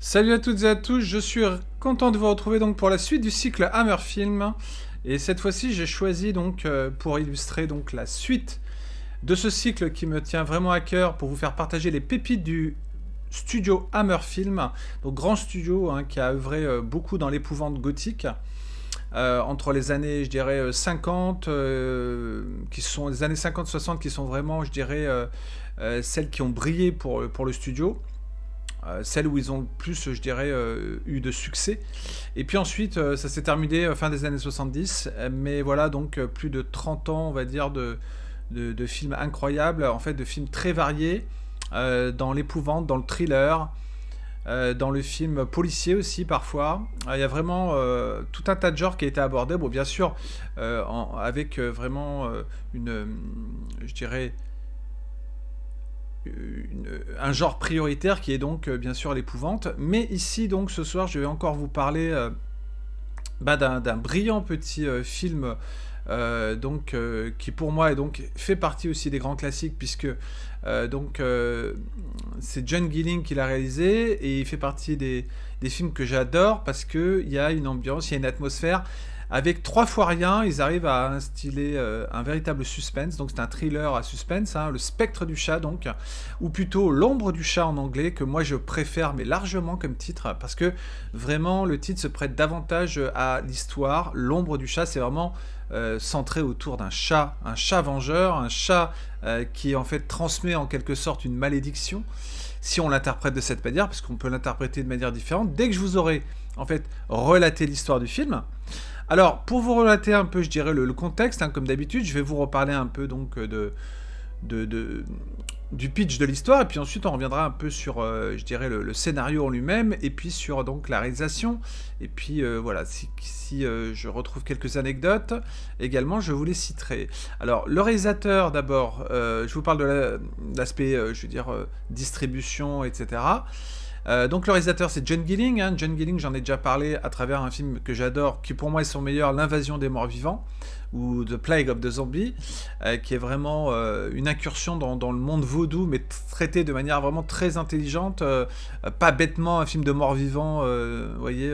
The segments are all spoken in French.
Salut à toutes et à tous, je suis content de vous retrouver donc pour la suite du cycle Hammer Film. Et cette fois-ci, j'ai choisi donc pour illustrer donc la suite de ce cycle qui me tient vraiment à cœur pour vous faire partager les pépites du studio Hammer Film, donc grand studio qui a œuvré beaucoup dans l'épouvante gothique. Entre les années, je dirais, 50, qui sont les années 50-60, qui sont vraiment, je dirais, celles qui ont brillé pour le studio. Celles où ils ont le plus, je dirais, eu de succès. Et puis ensuite, ça s'est terminé fin des années 70. Mais voilà, donc plus de 30 ans, on va dire, de films incroyables, en fait, de films très variés, dans l'épouvante, dans le thriller, dans le film policier aussi parfois. Il y a vraiment tout un tas de genres qui a été abordé. Bon, bien sûr, avec vraiment je dirais, un genre prioritaire qui est donc bien sûr l'épouvante. Mais ici donc ce soir je vais encore vous parler d'un brillant petit film qui pour moi est donc fait partie aussi des grands classiques puisque c'est John Gilling qui l'a réalisé et il fait partie des films que j'adore parce qu'il y a une ambiance, il y a une atmosphère. Avec trois fois rien, ils arrivent à instiller un véritable suspense. Donc c'est un thriller à suspense, Le spectre du chat donc, ou plutôt l'ombre du chat en anglais, que moi je préfère mais largement comme titre, parce que vraiment le titre se prête davantage à l'histoire. L'ombre du chat, c'est vraiment centré autour d'un chat, un chat vengeur, un chat qui en fait transmet en quelque sorte une malédiction, si on l'interprète de cette manière, parce qu'on peut l'interpréter de manière différente. Dès que je vous aurai en fait relaté l'histoire du film, alors, pour vous relater un peu, je dirais, le contexte, comme d'habitude, je vais vous reparler un peu donc de- de- du pitch de l'histoire, et puis ensuite on reviendra un peu sur, je dirais, le scénario en lui-même, et puis sur donc la réalisation, et puis voilà, si je retrouve quelques anecdotes, également, je vous les citerai. Alors, le réalisateur, d'abord, je vous parle de l'aspect, je veux dire, distribution, etc. Donc le réalisateur c'est John Gilling. John Gilling, j'en ai déjà parlé à travers un film que j'adore, qui pour moi est son meilleur, L'Invasion des morts vivants, ou The Plague of the Zombies, qui est vraiment une incursion dans le monde vaudou, mais traité de manière vraiment très intelligente, pas bêtement un film de morts vivants, vous voyez,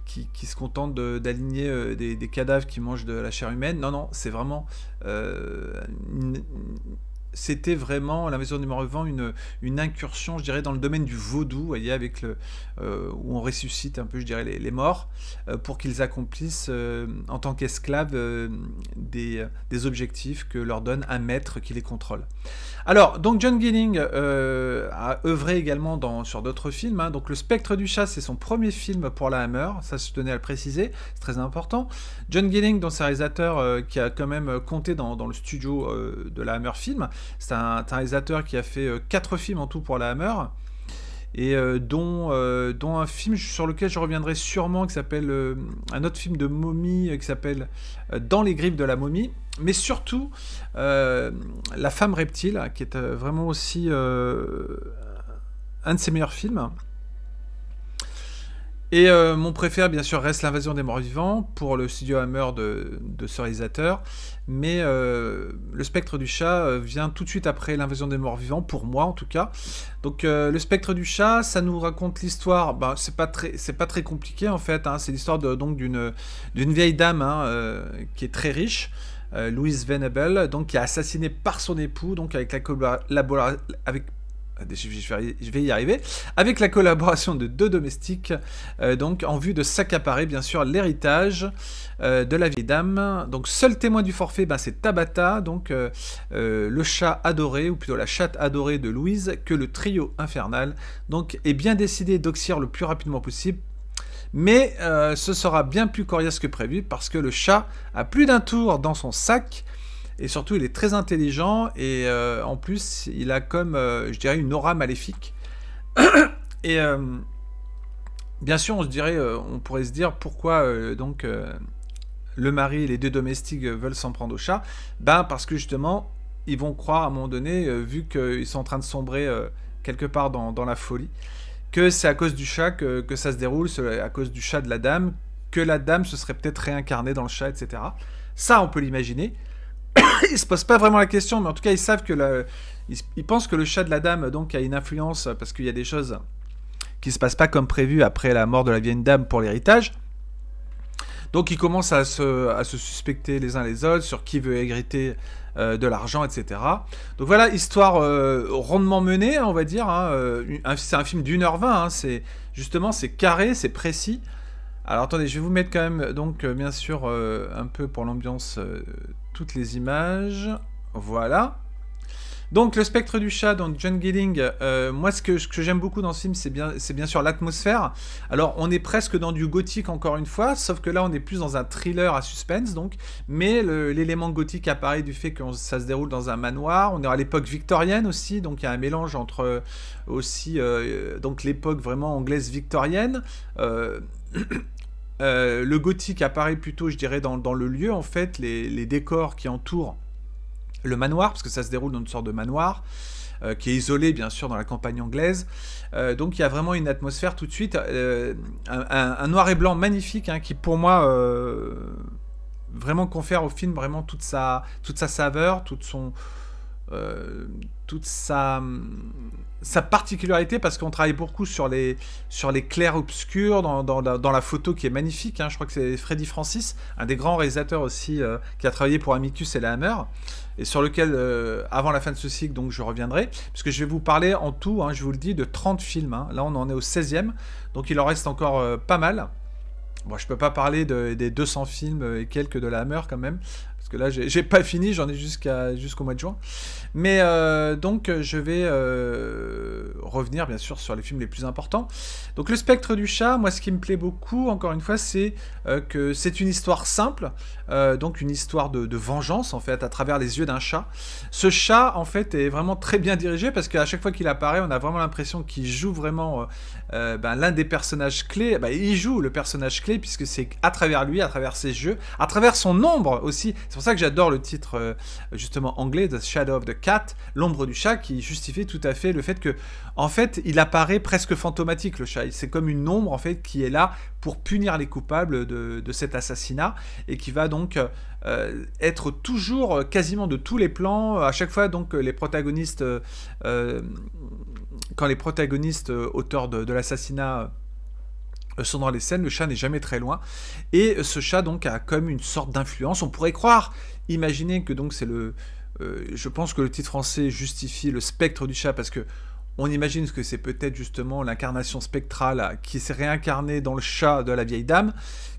qui se contente d'aligner des cadavres qui mangent de la chair humaine. Non, non, c'est vraiment une, c'était vraiment l'invasion des morts vivants, une incursion, je dirais, dans le domaine du vaudou, vous voyez, avec où on ressuscite un peu, je dirais, les morts, pour qu'ils accomplissent en tant qu'esclaves des objectifs que leur donne un maître qui les contrôle. Alors, donc John Gilling a œuvré également sur d'autres films. Donc Le Spectre du chat, c'est son premier film pour la Hammer, ça je tenais à le préciser, c'est très important. John Gilling, donc c'est un réalisateur qui a quand même compté dans le studio de la Hammer Film. C'est un réalisateur qui a fait 4 films en tout pour la Hammer, et dont un film sur lequel je reviendrai sûrement, qui s'appelle un autre film de momie qui s'appelle Dans les griffes de la momie, mais surtout La femme reptile, qui est vraiment aussi un de ses meilleurs films. Et mon préféré, bien sûr, reste L'Invasion des morts vivants, pour le studio Hammer de ce réalisateur. Mais Le Spectre du chat vient tout de suite après L'Invasion des morts vivants, pour moi en tout cas. Donc Le Spectre du chat, ça nous raconte l'histoire, c'est pas très compliqué en fait, c'est l'histoire donc d'une vieille dame qui est très riche, Louise Venable, donc qui est assassinée par son époux, donc avec avec je vais y arriver, avec la collaboration de 2 domestiques, donc en vue de s'accaparer bien sûr l'héritage de la vieille dame. Donc seul témoin du forfait, c'est Tabata, donc le chat adoré, ou plutôt la chatte adorée de Louise, que le trio infernal donc est bien décidé d'oxyre le plus rapidement possible. Mais ce sera bien plus coriace que prévu, parce que le chat a plus d'un tour dans son sac. Et surtout, il est très intelligent, et en plus, il a comme, je dirais, une aura maléfique. Et bien sûr, on pourrait se dire pourquoi le mari et les 2 domestiques veulent s'en prendre au chat. Parce que justement, ils vont croire à un moment donné, vu qu'ils sont en train de sombrer quelque part dans la folie, que c'est à cause du chat que ça se déroule, c'est à cause du chat de la dame, que la dame se serait peut-être réincarnée dans le chat, etc. Ça, on peut l'imaginer. Ils se posent pas vraiment la question, mais en tout cas ils savent que ils pensent que le chat de la dame donc a une influence, parce qu'il y a des choses qui se passe pas comme prévu après la mort de la vieille dame pour l'héritage. Donc ils commencent à se suspecter les uns les autres sur qui veut hériter de l'argent, etc. Donc voilà, histoire rondement menée, on va dire. Hein, c'est un film d'1h20, hein, c'est carré, c'est précis. Alors attendez, je vais vous mettre quand même, donc bien sûr, un peu pour l'ambiance, toutes les images. Voilà. Donc le spectre du chat dans John Gilling, moi ce que j'aime beaucoup dans ce film, c'est bien sûr l'atmosphère. Alors on est presque dans du gothique encore une fois, sauf que là on est plus dans un thriller à suspense donc, mais l'élément gothique apparaît du fait que ça se déroule dans un manoir. On est à l'époque victorienne aussi, donc il y a un mélange entre aussi donc l'époque vraiment anglaise victorienne. Le gothique apparaît plutôt, je dirais, dans le lieu en fait, les décors qui entourent le manoir, parce que ça se déroule dans une sorte de manoir, qui est isolé bien sûr dans la campagne anglaise. Donc il y a vraiment une atmosphère tout de suite, un noir et blanc magnifique, hein, qui pour moi vraiment confère au film vraiment toute sa saveur, toute sa particularité, parce qu'on travaille beaucoup sur les clairs-obscurs dans la photo qui est magnifique. Hein. Je crois que c'est Freddy Francis, un des grands réalisateurs aussi, qui a travaillé pour Amicus et la Hammer, et sur lequel, avant la fin de ce cycle, donc je reviendrai, puisque je vais vous parler en tout, hein, je vous le dis, de 30 films. Hein. Là, on en est au 16e, donc il en reste encore pas mal. Bon, je peux pas parler des 200 films et quelques de la Hammer quand même, parce que là, j'ai pas fini, j'en ai jusqu'au mois de juin. Mais donc, je vais revenir bien sûr sur les films les plus importants. Donc, Le Spectre du chat, moi, ce qui me plaît beaucoup, encore une fois, c'est que c'est une histoire simple, donc une histoire de vengeance, en fait, à travers les yeux d'un chat. Ce chat, en fait, est vraiment très bien dirigé, parce qu'à chaque fois qu'il apparaît, on a vraiment l'impression qu'il joue vraiment l'un des personnages clés. Il joue le personnage clé, puisque c'est à travers lui, à travers ses yeux, à travers son ombre aussi. C'est pour ça que j'adore le titre justement anglais, The Shadow of the Cat, l'ombre du chat, qui justifie tout à fait le fait que, en fait, il apparaît presque fantomatique, le chat. C'est comme une ombre, en fait, qui est là pour punir les coupables de cet assassinat, et qui va donc être toujours, quasiment de tous les plans, à chaque fois, donc, les protagonistes, quand les protagonistes auteurs de l'assassinat sont dans les scènes, le chat n'est jamais très loin, et ce chat donc a comme une sorte d'influence. On pourrait imaginer que donc c'est je pense que le titre français justifie le spectre du chat, parce que on imagine que c'est peut-être justement l'incarnation spectrale qui s'est réincarnée dans le chat de la vieille dame,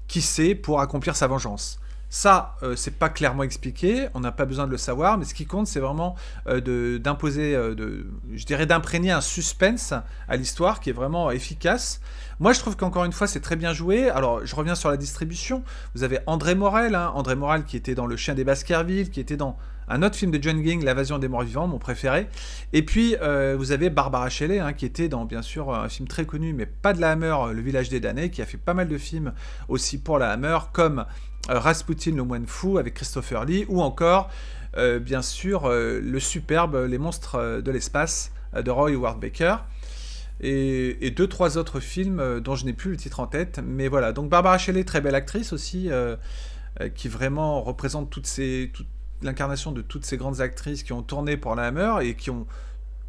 qui sait, pour accomplir sa vengeance. Ça, c'est pas clairement expliqué, on n'a pas besoin de le savoir, mais ce qui compte, c'est vraiment d'imposer, je dirais d'imprégner un suspense à l'histoire qui est vraiment efficace. Moi, je trouve qu'encore une fois, c'est très bien joué. Alors, je reviens sur la distribution. Vous avez André Morel, qui était dans Le Chien des Baskerville, qui était dans un autre film de John Gilling, L'Invasion des morts vivants, mon préféré. Et puis, vous avez Barbara Shelley, qui était dans, bien sûr, un film très connu, mais pas de la Hammer, Le Village des damnés, qui a fait pas mal de films aussi pour la Hammer, comme Rasputin, le moine fou, avec Christopher Lee, ou encore, bien sûr, le superbe Les monstres de l'espace, de Roy Howard Baker. Et 2-3 autres films dont je n'ai plus le titre en tête. Mais voilà, donc Barbara Shelley, très belle actrice aussi, qui vraiment représente toute l'incarnation de toutes ces grandes actrices qui ont tourné pour la Hammer et qui ont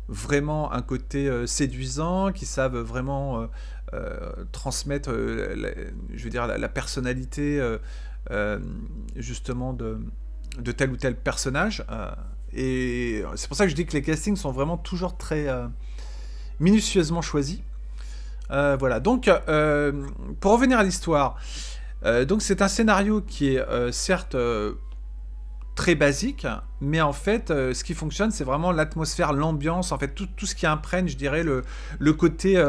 vraiment un côté séduisant, qui savent vraiment transmettre je veux dire, la personnalité justement de tel ou tel personnage. Et c'est pour ça que je dis que les castings sont vraiment toujours très minutieusement choisis. Voilà, donc pour revenir à l'histoire, donc c'est un scénario qui est certes très basique, mais en fait, ce qui fonctionne, c'est vraiment l'atmosphère, l'ambiance, en fait, tout ce qui imprègne, je dirais, le côté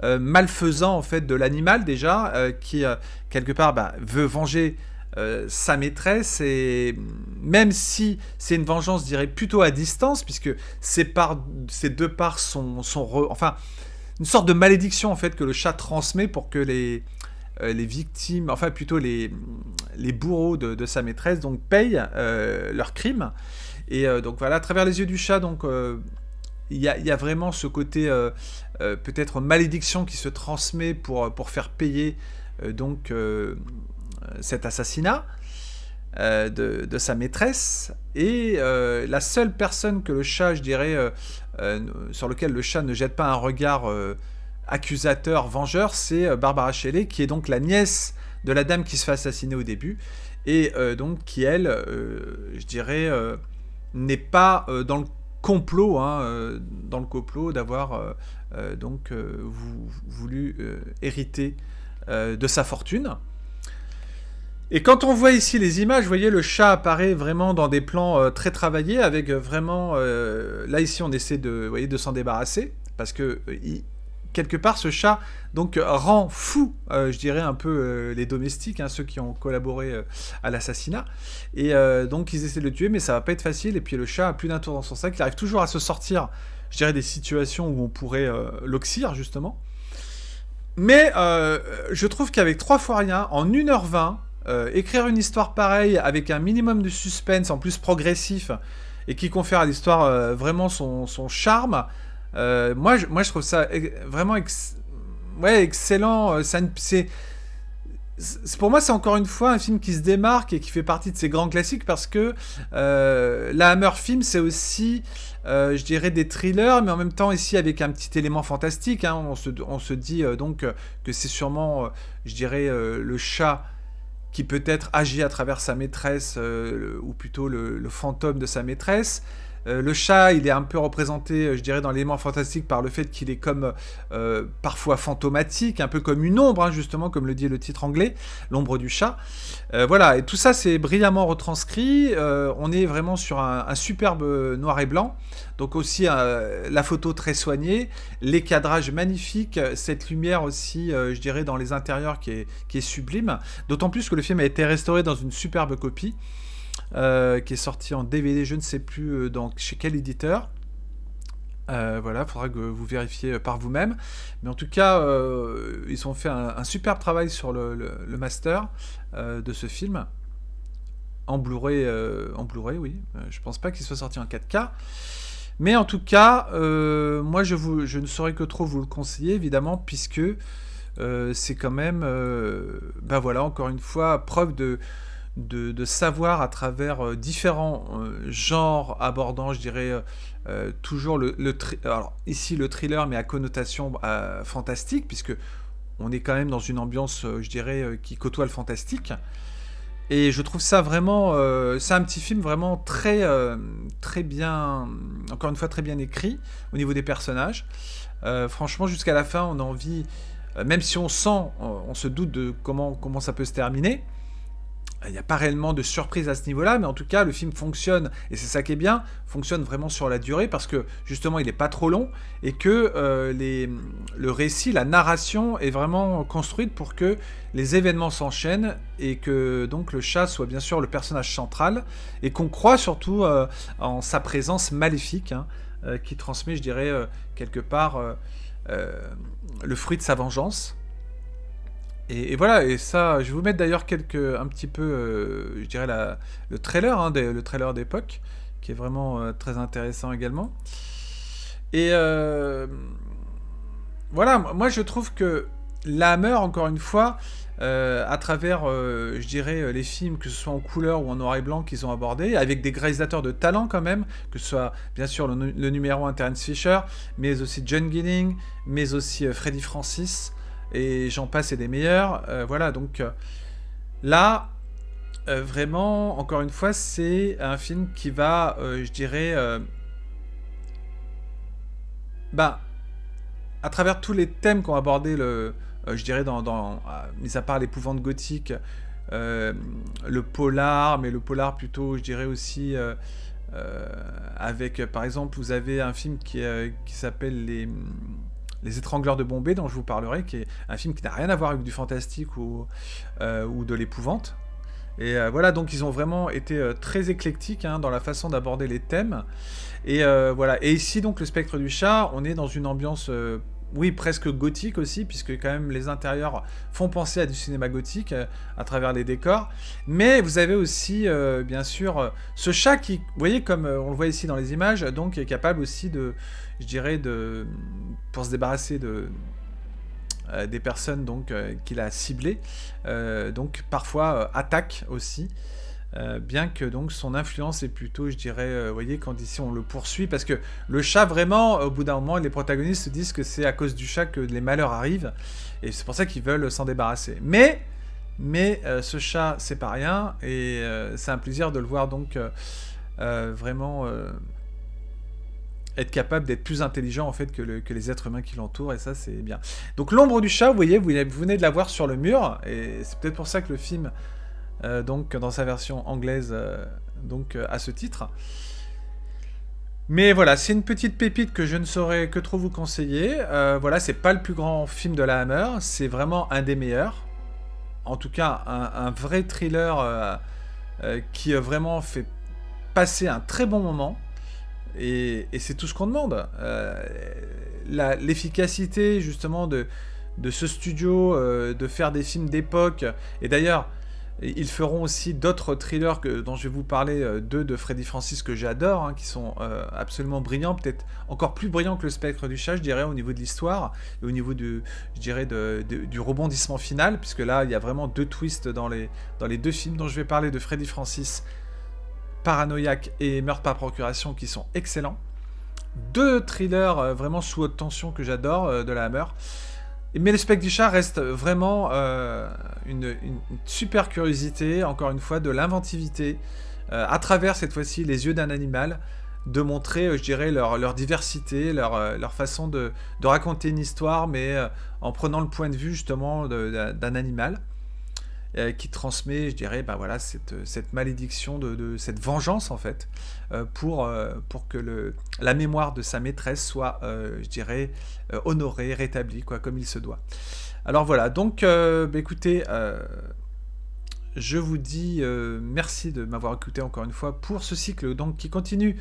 malfaisant, en fait, de l'animal, déjà, qui, quelque part, veut venger sa maîtresse, et même si c'est une vengeance, je dirais, plutôt à distance, puisque ces deux parts enfin, une sorte de malédiction, en fait, que le chat transmet pour que les victimes, enfin plutôt les bourreaux de sa maîtresse, donc payent leurs crimes. Et donc voilà, à travers les yeux du chat, donc il y a vraiment ce côté peut-être malédiction qui se transmet pour faire payer donc cet assassinat de sa maîtresse. Et la seule personne que le chat, je dirais, sur lequel le chat ne jette pas un regard accusateur, vengeur, c'est Barbara Shelley, qui est donc la nièce de la dame qui se fait assassiner au début, et donc qui, elle, je dirais, n'est pas dans le complot, hein, dans le complot d'avoir donc voulu hériter de sa fortune. Et quand on voit ici les images, vous voyez, le chat apparaît vraiment dans des plans très travaillés, avec vraiment... là, ici, on essaie de, vous voyez, de s'en débarrasser, parce que quelque part, ce chat donc rend fou, je dirais, un peu les domestiques, hein, ceux qui ont collaboré à l'assassinat. Et donc, ils essaient de le tuer, mais ça va pas être facile. Et puis, le chat a plus d'un tour dans son sac. Il arrive toujours à se sortir, je dirais, des situations où on pourrait l'oxyre, justement. Mais je trouve qu'avec 3 fois rien, en 1h20, écrire une histoire pareille avec un minimum de suspense, en plus progressif, et qui confère à l'histoire vraiment son charme, moi, je trouve ça vraiment excellent. Pour moi, c'est encore une fois un film qui se démarque et qui fait partie de ces grands classiques, parce que la Hammer Film, c'est aussi, je dirais, des thrillers, mais en même temps ici avec un petit élément fantastique, hein. On se dit donc que c'est sûrement, je dirais, le chat qui peut-être agit à travers sa maîtresse, ou plutôt le fantôme de sa maîtresse. Le chat, il est un peu représenté, je dirais, dans l'élément fantastique par le fait qu'il est comme parfois fantomatique, un peu comme une ombre, hein, justement, comme le dit le titre anglais, l'ombre du chat. Voilà, et tout ça, c'est brillamment retranscrit. On est vraiment sur un superbe noir et blanc. Donc aussi, la photo très soignée, les cadrages magnifiques, cette lumière aussi, je dirais, dans les intérieurs qui est sublime. D'autant plus que le film a été restauré dans une superbe copie. Qui est sorti en DVD, je ne sais plus chez quel éditeur. Voilà, il faudra que vous vérifiez par vous-même. Mais en tout cas, ils ont fait un superbe travail sur le master de ce film. En Blu-ray, oui. Je pense pas qu'il soit sorti en 4K. Mais en tout cas, moi, je ne saurais que trop vous le conseiller, évidemment, puisque c'est quand même, ben voilà, encore une fois, preuve de savoir à travers différents genres abordant, je dirais, toujours alors ici le thriller, mais à connotation fantastique, puisque on est quand même dans une ambiance, je dirais, qui côtoie le fantastique. Et je trouve ça vraiment, c'est un petit film vraiment très bien, encore une fois très bien écrit au niveau des personnages. Franchement, jusqu'à la fin, on a envie, même si on sent, on se doute de comment ça peut se terminer. Il n'y a pas réellement de surprise à ce niveau-là, mais en tout cas, le film fonctionne, et c'est ça qui est bien, fonctionne vraiment sur la durée, parce que justement, il n'est pas trop long, et que le récit, la narration est vraiment construite pour que les événements s'enchaînent, et que donc le chat soit bien sûr le personnage central, et qu'on croit surtout en sa présence maléfique, hein, qui transmet, je dirais, quelque part le fruit de sa vengeance. Et voilà, et ça, je vais vous mettre d'ailleurs un petit peu, je dirais, le trailer, hein, le trailer d'époque, qui est vraiment très intéressant également. Et voilà, moi je trouve que la Hammer, encore une fois, à travers, je dirais, les films, que ce soit en couleur ou en noir et blanc qu'ils ont abordés, avec des réalisateurs de talent quand même, que ce soit bien sûr le numéro 1 Terence Fisher, mais aussi John Gilling, mais aussi Freddie Francis, et j'en passe et des meilleurs. Voilà, donc là, vraiment, encore une fois, c'est un film qui va, je dirais, à travers tous les thèmes qu'ont abordé je dirais, mis à part l'épouvante gothique, le polar, mais le polar plutôt, je dirais aussi, avec, par exemple, vous avez un film qui s'appelle Les Étrangleurs de Bombay, dont je vous parlerai, qui est un film qui n'a rien à voir avec du fantastique ou de l'épouvante. Et voilà, donc ils ont vraiment été très éclectiques, hein, dans la façon d'aborder les thèmes. Et voilà. Et ici, donc, le Spectre du chat, on est dans une ambiance, oui, presque gothique aussi, puisque quand même les intérieurs font penser à du cinéma gothique à travers les décors. Mais vous avez aussi, bien sûr, ce chat qui, vous voyez, comme on le voit ici dans les images, donc est capable aussi de, je dirais, pour se débarrasser des personnes donc qu'il a ciblées, donc parfois attaque aussi. bien que donc son influence est plutôt, je dirais, vous voyez, quand ici on le poursuit, parce que le chat, vraiment, au bout d'un moment, les protagonistes se disent que c'est à cause du chat que les malheurs arrivent, et c'est pour ça qu'ils veulent s'en débarrasser. Mais ce chat, c'est pas rien, et c'est un plaisir de le voir donc vraiment être capable d'être plus intelligent en fait que les êtres humains qui l'entourent, et ça c'est bien. Donc l'ombre du chat, vous voyez, vous venez de la voir sur le mur, et c'est peut-être pour ça que le film, donc dans sa version anglaise, a ce titre. Mais voilà, c'est une petite pépite que je ne saurais que trop vous conseiller. Voilà, c'est pas le plus grand film de la Hammer, c'est vraiment un des meilleurs. En tout cas, un vrai thriller qui vraiment fait passer un très bon moment. Et c'est tout ce qu'on demande. L'efficacité justement de ce studio, de faire des films d'époque. Et d'ailleurs, ils feront aussi d'autres thrillers dont je vais vous parler, deux de Freddy Francis que j'adore, hein, qui sont absolument brillants, peut-être encore plus brillants que le Spectre du chat, je dirais, au niveau de l'histoire, et au niveau je dirais du rebondissement final, puisque là, il y a vraiment deux twists dans les deux films dont je vais parler, de Freddy Francis, Paranoïaque et Meurtre par procuration, qui sont excellents. Deux thrillers vraiment sous haute tension que j'adore, de la Hammer. Mais le Spectre du chat reste vraiment une super curiosité, encore une fois, de l'inventivité, à travers cette fois-ci les yeux d'un animal, de montrer, je dirais, leur diversité, leur façon de raconter une histoire, mais en prenant le point de vue justement d'un animal. Qui transmet, je dirais, bah voilà, cette malédiction, cette vengeance en fait, pour que la mémoire de sa maîtresse soit, je dirais, honorée, rétablie, quoi, comme il se doit. Alors voilà, donc écoutez, je vous dis merci de m'avoir écouté encore une fois pour ce cycle donc, qui continue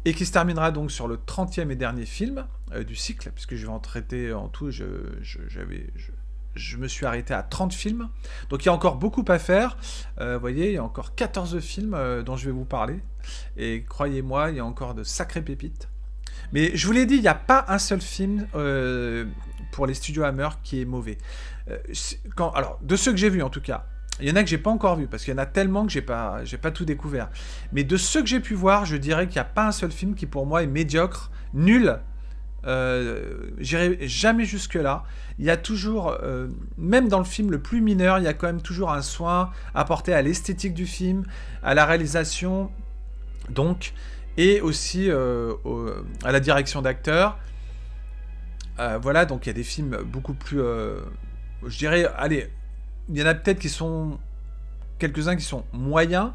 et qui se terminera donc sur le 30e et dernier film du cycle, puisque je vais en traiter en tout, je me suis arrêté à 30 films. Donc il y a encore beaucoup à faire. Vous voyez, il y a encore 14 films dont je vais vous parler. Et croyez-moi, il y a encore de sacrées pépites. Mais je vous l'ai dit, il n'y a pas un seul film pour les studios Hammer qui est mauvais. Alors, de ceux que j'ai vus en tout cas, il y en a que j'ai pas encore vu, parce qu'il y en a tellement que j'ai pas tout découvert. Mais de ceux que j'ai pu voir, je dirais qu'il n'y a pas un seul film qui pour moi est médiocre, nul. J'irai jamais jusque là. Il y a toujours, même dans le film le plus mineur, il y a quand même toujours un soin apporté à l'esthétique du film, à la réalisation, donc, et aussi à la direction d'acteurs. Voilà, donc il y a des films beaucoup plus, je dirais, allez, il y en a peut-être qui sont quelques-uns qui sont moyens,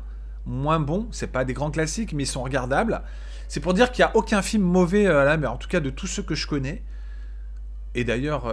moins bons. C'est pas des grands classiques, mais ils sont regardables. C'est pour dire qu'il n'y a aucun film mauvais à la mer, en tout cas de tous ceux que je connais. Et d'ailleurs,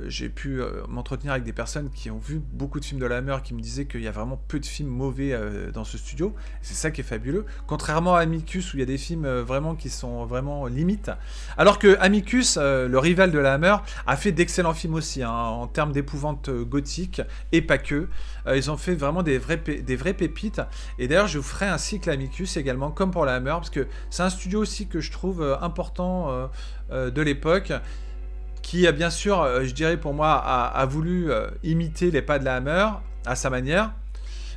j'ai pu m'entretenir avec des personnes qui ont vu beaucoup de films de la Hammer, qui me disaient qu'il y a vraiment peu de films mauvais dans ce studio. C'est ça qui est fabuleux. Contrairement à Amicus, où il y a des films vraiment qui sont vraiment limites. Alors que Amicus, le rival de la Hammer, a fait d'excellents films aussi, hein, en termes d'épouvante gothique, et pas que. Ils ont fait vraiment des vraies pépites. Et d'ailleurs, je vous ferai un cycle Amicus également, comme pour la Hammer, parce que c'est un studio aussi que je trouve important de l'époque, qui, bien sûr, je dirais pour moi, a voulu imiter les pas de la Hammer à sa manière.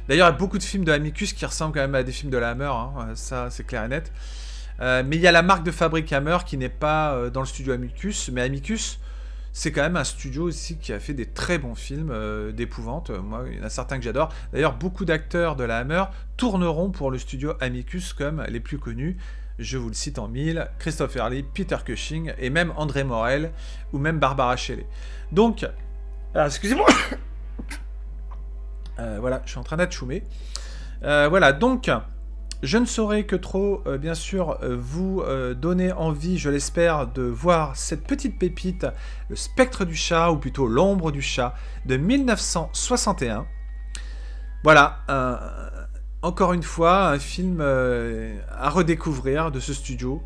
D'ailleurs, il y a beaucoup de films de Amicus qui ressemblent quand même à des films de la Hammer, hein, ça c'est clair et net. Mais il y a la marque de fabrique Hammer qui n'est pas dans le studio Amicus, mais Amicus, c'est quand même un studio aussi qui a fait des très bons films d'épouvante. Moi, il y en a certains que j'adore. D'ailleurs, beaucoup d'acteurs de la Hammer tourneront pour le studio Amicus comme les plus connus. Je vous le cite en mille, Christopher Lee, Peter Cushing, et même André Morel, ou même Barbara Shelley. Donc, excusez-moi, voilà, je suis en train d'atchoumer. Voilà, donc, je ne saurais que trop, bien sûr, vous donner envie, je l'espère, de voir cette petite pépite, Le Spectre du chat, ou plutôt L'ombre du chat, de 1961. Voilà, encore une fois, un film à redécouvrir de ce studio.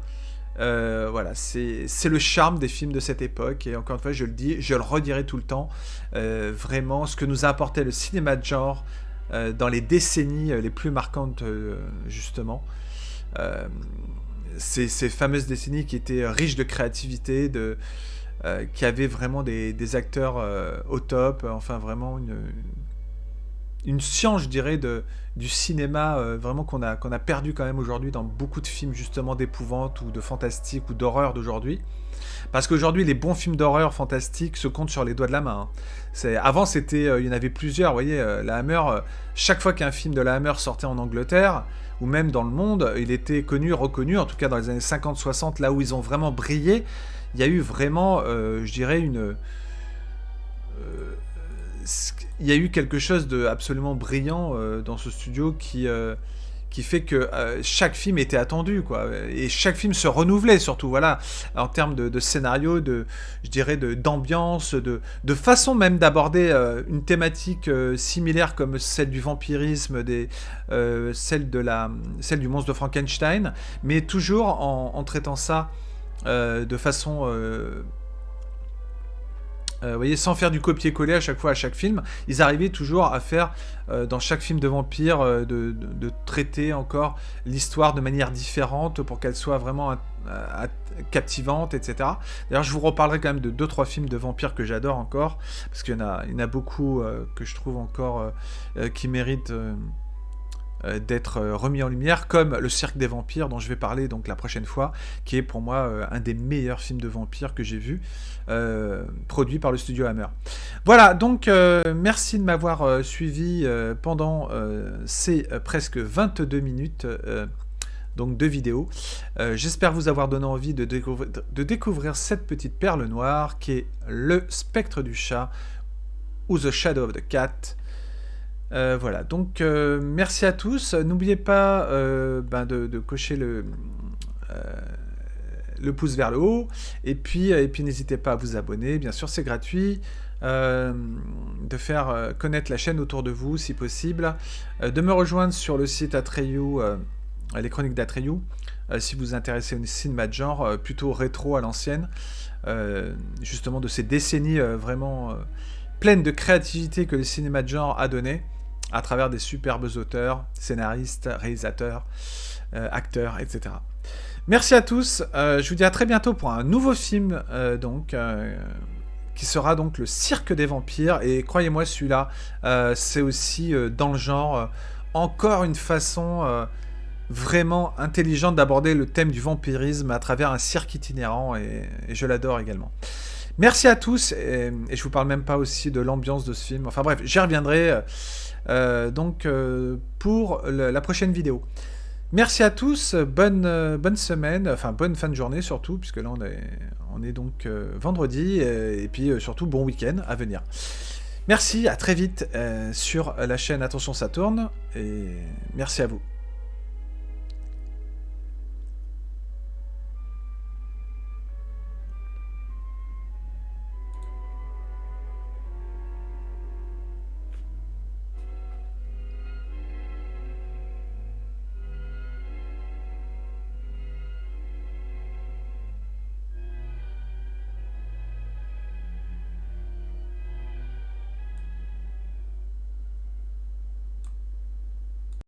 Voilà, c'est le charme des films de cette époque. Et encore une fois, je le dis, je le redirai tout le temps. Vraiment, ce que nous a apporté le cinéma de genre dans les décennies les plus marquantes, justement. Ces fameuses décennies qui étaient riches de créativité, qui avaient vraiment des acteurs au top. Enfin, vraiment une science, je dirais, du cinéma vraiment qu'on a perdu quand même aujourd'hui dans beaucoup de films justement d'épouvante ou de fantastique ou d'horreur d'aujourd'hui. Parce qu'aujourd'hui, les bons films d'horreur fantastiques se comptent sur les doigts de la main. Hein. Avant, il y en avait plusieurs. Vous voyez, la Hammer, chaque fois qu'un film de la Hammer sortait en Angleterre, ou même dans le monde, il était connu, reconnu, en tout cas dans les années 50-60, là où ils ont vraiment brillé, il y a eu vraiment, je dirais, il y a eu quelque chose de absolument brillant dans ce studio qui fait que chaque film était attendu, quoi, et chaque film se renouvelait surtout, voilà, en termes de scénario, je dirais, d'ambiance, de façon même d'aborder une thématique similaire comme celle du vampirisme, celle du monstre de Frankenstein, mais toujours en traitant ça de façon vous voyez, sans faire du copier-coller à chaque fois à chaque film, ils arrivaient toujours à faire, dans chaque film de vampire, de traiter encore l'histoire de manière différente pour qu'elle soit vraiment captivante, etc. D'ailleurs, je vous reparlerai quand même de 2-3 films de vampires que j'adore encore, parce qu'il y en a beaucoup que je trouve encore qui méritent d'être remis en lumière, comme Le Cirque des Vampires, dont je vais parler donc la prochaine fois, qui est pour moi un des meilleurs films de vampires que j'ai vu, produit par le studio Hammer. Voilà, donc merci de m'avoir suivi pendant ces presque 22 minutes donc de vidéo. J'espère vous avoir donné envie de découvrir cette petite perle noire qui est Le Spectre du Chat ou The Shadow of the Cat. Voilà, donc merci à tous. N'oubliez pas de cocher le pouce vers le haut. Et puis n'hésitez pas à vous abonner. Bien sûr, c'est gratuit. De faire connaître la chaîne autour de vous, si possible. De me rejoindre sur le site Atreyu, les chroniques d'Atreyu. Si vous vous intéressez au cinéma de genre, plutôt rétro à l'ancienne. Justement, de ces décennies vraiment pleines de créativité que le cinéma de genre a donné, à travers des superbes auteurs, scénaristes, réalisateurs, acteurs, etc. Merci à tous, je vous dis à très bientôt pour un nouveau film, qui sera donc Le Cirque des Vampires, et croyez-moi, celui-là, c'est aussi dans le genre, encore une façon vraiment intelligente d'aborder le thème du vampirisme à travers un cirque itinérant, et je l'adore également. Merci à tous, et je vous parle même pas aussi de l'ambiance de ce film, enfin bref, j'y reviendrai pour la prochaine vidéo. Merci à tous, bonne semaine, enfin bonne fin de journée surtout, puisque là on est donc vendredi, et puis surtout bon week-end à venir. Merci, à très vite sur la chaîne Attention ça tourne, et merci à vous.